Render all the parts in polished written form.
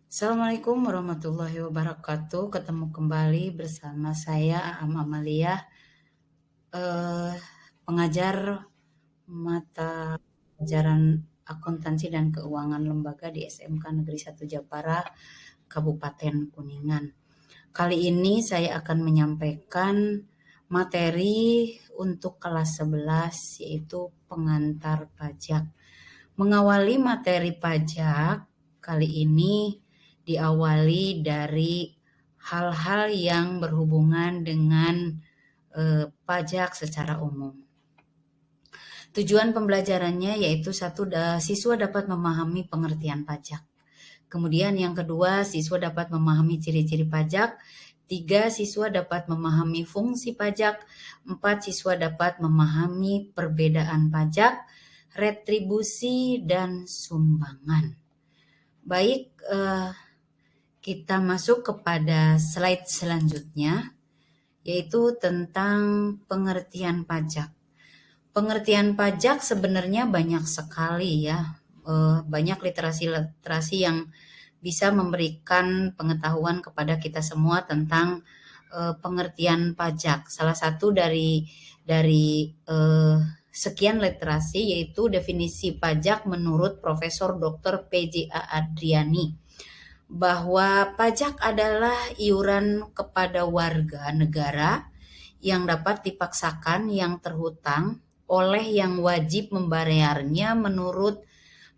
Assalamualaikum warahmatullahi wabarakatuh. Ketemu kembali bersama saya Aam Amalia, eh, pengajar mata pelajaran akuntansi dan keuangan lembaga di SMK Negeri 1 Japara, Kabupaten Kuningan. Kali ini saya akan menyampaikan materi untuk kelas 11, yaitu pengantar pajak. Mengawali materi pajak kali ini diawali dari hal-hal yang berhubungan dengan pajak secara umum. Tujuan pembelajarannya yaitu satu, siswa dapat memahami pengertian pajak. Kemudian yang kedua, siswa dapat memahami ciri-ciri pajak. 3, siswa dapat memahami fungsi pajak. 4, siswa dapat memahami perbedaan pajak, retribusi, dan sumbangan. Baik, kita masuk kepada slide selanjutnya, yaitu tentang pengertian pajak. Pengertian pajak sebenarnya banyak sekali ya, banyak literasi-literasi yang bisa memberikan pengetahuan kepada kita semua tentang pengertian pajak. Salah satu dari sekian literasi yaitu definisi pajak menurut Profesor Dr. PJ.A. Adriani, bahwa pajak adalah iuran kepada warga negara yang dapat dipaksakan yang terhutang oleh yang wajib membayarnya menurut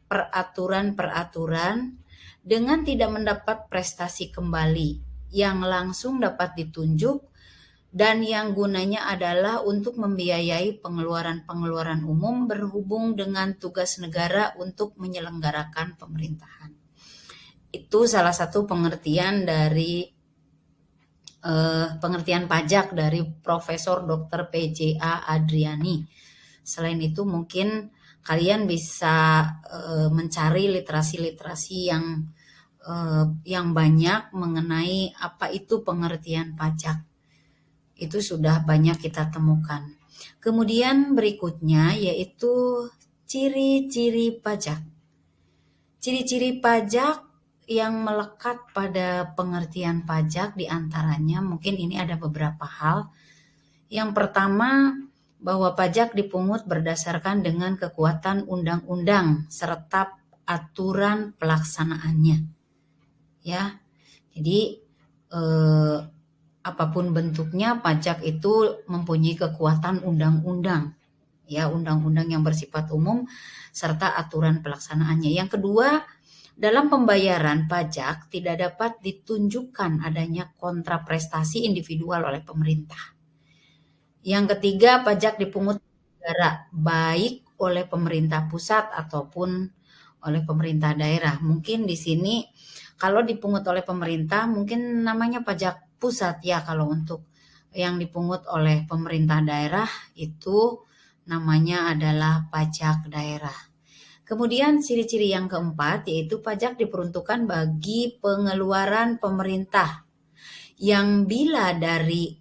peraturan-peraturan dengan tidak mendapat prestasi kembali yang langsung dapat ditunjuk dan yang gunanya adalah untuk membiayai pengeluaran-pengeluaran umum berhubung dengan tugas negara untuk menyelenggarakan pemerintahan. Itu salah satu pengertian dari pengertian pajak dari Profesor Dr. PJ.A. Adriani. Selain itu mungkin kalian bisa mencari literasi-literasi yang banyak mengenai apa itu pengertian pajak. Itu sudah banyak kita temukan. Kemudian berikutnya yaitu ciri-ciri pajak. Ciri-ciri pajak yang melekat pada pengertian pajak diantaranya mungkin ini ada beberapa hal. Yang pertama, bahwa pajak dipungut berdasarkan dengan kekuatan undang-undang serta aturan pelaksanaannya. Ya, jadi apapun bentuknya pajak itu mempunyai kekuatan undang-undang. Ya, undang-undang yang bersifat umum serta aturan pelaksanaannya. Yang kedua, dalam pembayaran pajak tidak dapat ditunjukkan adanya kontraprestasi individual oleh pemerintah. Yang ketiga, pajak dipungut negara, baik oleh pemerintah pusat ataupun oleh pemerintah daerah. Mungkin di sini kalau dipungut oleh pemerintah mungkin namanya pajak pusat ya, kalau untuk yang dipungut oleh pemerintah daerah itu namanya adalah pajak daerah. Kemudian ciri-ciri yang keempat yaitu pajak diperuntukkan bagi pengeluaran pemerintah yang bila dari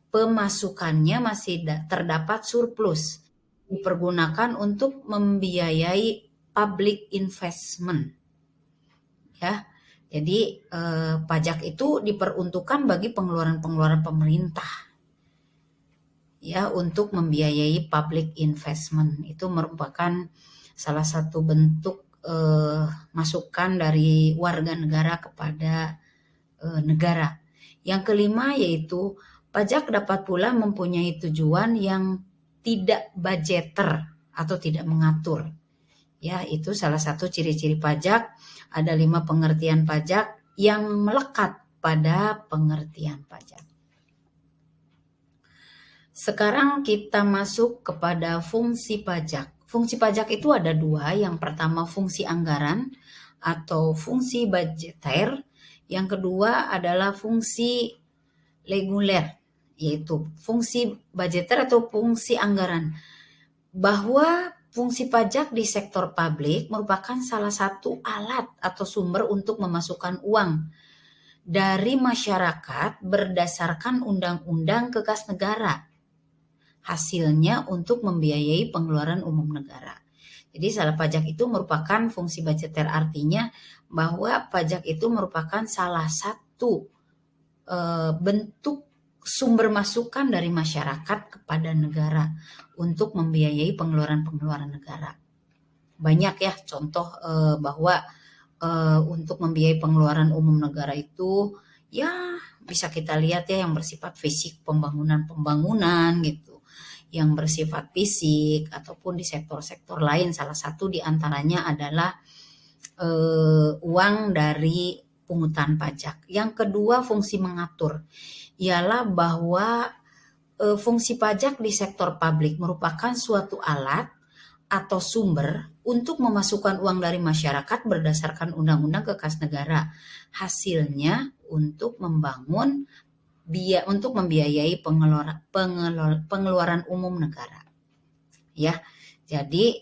pemasukannya masih terdapat surplus dipergunakan untuk membiayai public investment. Ya. Jadi pajak itu diperuntukkan bagi pengeluaran-pengeluaran pemerintah. Ya, untuk membiayai public investment. Itu merupakan salah satu bentuk masukan dari warga negara kepada negara. Yang kelima yaitu pajak dapat pula mempunyai tujuan yang tidak budgeter atau tidak mengatur. Ya, itu salah satu ciri-ciri pajak. Ada 5 pengertian pajak yang melekat pada pengertian pajak. Sekarang kita masuk kepada fungsi pajak. Fungsi pajak itu ada 2. Yang pertama fungsi anggaran atau fungsi budgeter. Yang kedua adalah fungsi reguler, yaitu fungsi budgeter atau fungsi anggaran. Bahwa fungsi pajak di sektor publik merupakan salah satu alat atau sumber untuk memasukkan uang dari masyarakat berdasarkan undang-undang ke kas negara. Hasilnya untuk membiayai pengeluaran umum negara. Jadi salah pajak itu merupakan fungsi budgeter, artinya bahwa pajak itu merupakan salah satu bentuk sumber masukan dari masyarakat kepada negara untuk membiayai pengeluaran negara. Banyak ya contoh bahwa untuk membiayai pengeluaran umum negara itu ya bisa kita lihat ya yang bersifat fisik pembangunan gitu, yang bersifat fisik ataupun di sektor-sektor lain. Salah satu diantaranya adalah uang dari pungutan pajak. Yang kedua, fungsi mengatur, ialah bahwa fungsi pajak di sektor publik merupakan suatu alat atau sumber untuk memasukkan uang dari masyarakat berdasarkan undang-undang ke kas negara. Hasilnya untuk membiayai pengeluaran umum negara. Ya, jadi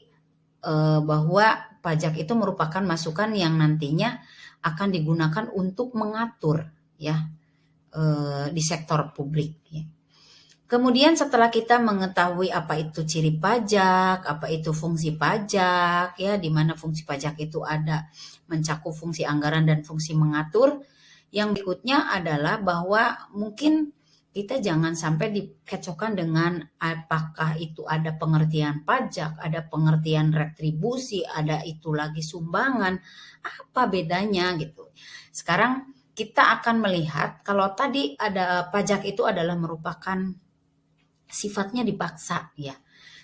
bahwa pajak itu merupakan masukan yang nantinya akan digunakan untuk mengatur ya di sektor publik. Ya. Kemudian setelah kita mengetahui apa itu ciri pajak, apa itu fungsi pajak, ya, di mana fungsi pajak itu ada mencakup fungsi anggaran dan fungsi mengatur. Yang berikutnya adalah bahwa mungkin kita jangan sampai dikecokkan dengan apakah itu ada pengertian pajak, ada pengertian retribusi, ada itu lagi sumbangan, apa bedanya gitu. Sekarang kita akan melihat kalau tadi ada pajak itu adalah merupakan sifatnya dipaksa ya.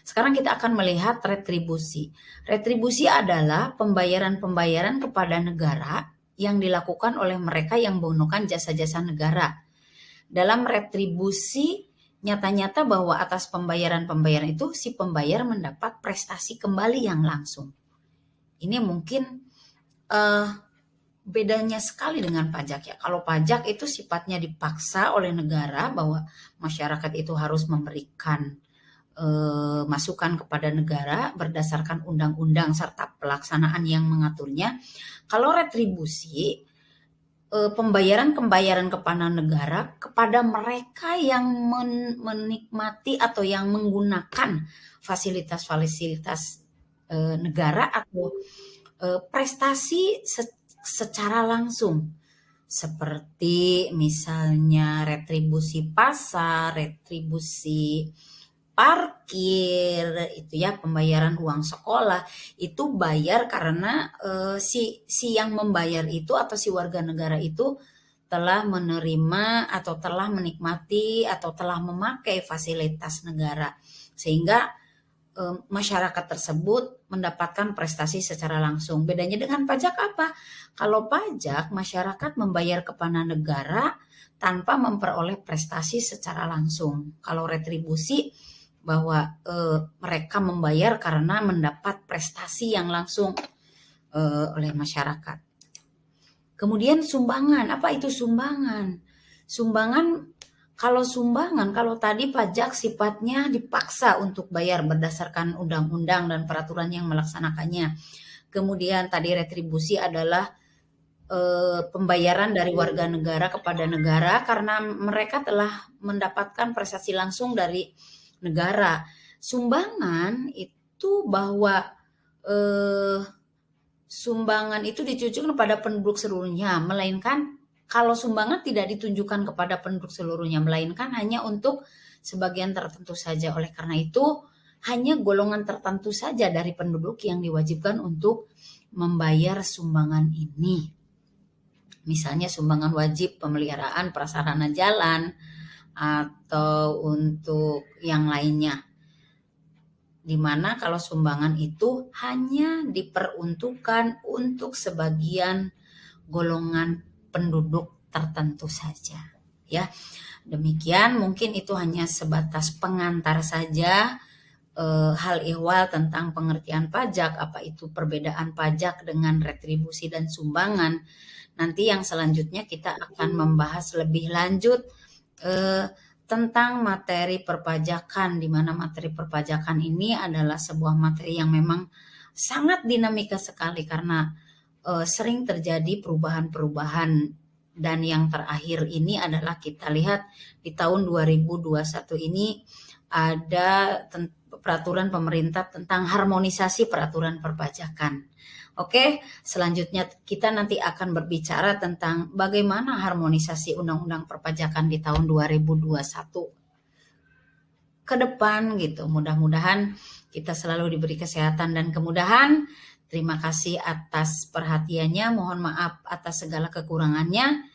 Sekarang kita akan melihat retribusi. Retribusi adalah pembayaran-pembayaran kepada negara yang dilakukan oleh mereka yang menggunakan jasa-jasa negara. Dalam retribusi nyata-nyata bahwa atas pembayaran-pembayaran itu si pembayar mendapat prestasi kembali yang langsung. Ini mungkin bedanya sekali dengan pajak ya. Kalau pajak itu sifatnya dipaksa oleh negara bahwa masyarakat itu harus memberikan masukan kepada negara berdasarkan undang-undang serta pelaksanaan yang mengaturnya. Kalau retribusi pembayaran kepada negara kepada mereka yang menikmati atau yang menggunakan fasilitas-fasilitas negara atau prestasi secara langsung, seperti misalnya retribusi pasar, retribusi parkir, itu ya, pembayaran uang sekolah, itu bayar karena si yang membayar itu atau si warga negara itu telah menerima atau telah menikmati atau telah memakai fasilitas negara, sehingga masyarakat tersebut mendapatkan prestasi secara langsung. Bedanya dengan pajak apa? Kalau pajak, masyarakat membayar kepada negara tanpa memperoleh prestasi secara langsung. Kalau retribusi, bahwa mereka membayar karena mendapat prestasi yang langsung oleh masyarakat. Kemudian sumbangan, apa itu sumbangan? Kalau tadi pajak sifatnya dipaksa untuk bayar berdasarkan undang-undang dan peraturan yang melaksanakannya. Kemudian tadi retribusi adalah pembayaran dari warga negara kepada negara karena mereka telah mendapatkan prestasi langsung dari negara. Sumbangan itu bahwa sumbangan itu ditujukan kepada penduduk seluruhnya, melainkan kalau sumbangan tidak ditunjukkan kepada penduduk seluruhnya, melainkan hanya untuk sebagian tertentu saja. Oleh karena itu, hanya golongan tertentu saja dari penduduk yang diwajibkan untuk membayar sumbangan ini. Misalnya sumbangan wajib pemeliharaan prasarana jalan atau untuk yang lainnya. Di mana kalau sumbangan itu hanya diperuntukkan untuk sebagian golongan penduduk tertentu saja ya. Demikian, mungkin itu hanya sebatas pengantar saja hal ihwal tentang pengertian pajak, apa itu perbedaan pajak dengan retribusi dan sumbangan. Nanti yang selanjutnya kita akan membahas lebih lanjut tentang materi perpajakan, di mana materi perpajakan ini adalah sebuah materi yang memang sangat dinamika sekali karena sering terjadi perubahan-perubahan, dan yang terakhir ini adalah kita lihat di tahun 2021 ini ada peraturan pemerintah tentang harmonisasi peraturan perpajakan. Oke, selanjutnya kita nanti akan berbicara tentang bagaimana harmonisasi undang-undang perpajakan di tahun 2021 ke depan gitu. Mudah-mudahan kita selalu diberi kesehatan dan kemudahan. Terima kasih atas perhatiannya. Mohon maaf atas segala kekurangannya.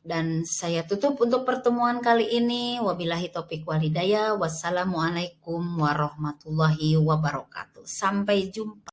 Dan saya tutup untuk pertemuan kali ini. Wabillahi taufiq wal hidayah. Wassalamualaikum warahmatullahi wabarakatuh. Sampai jumpa.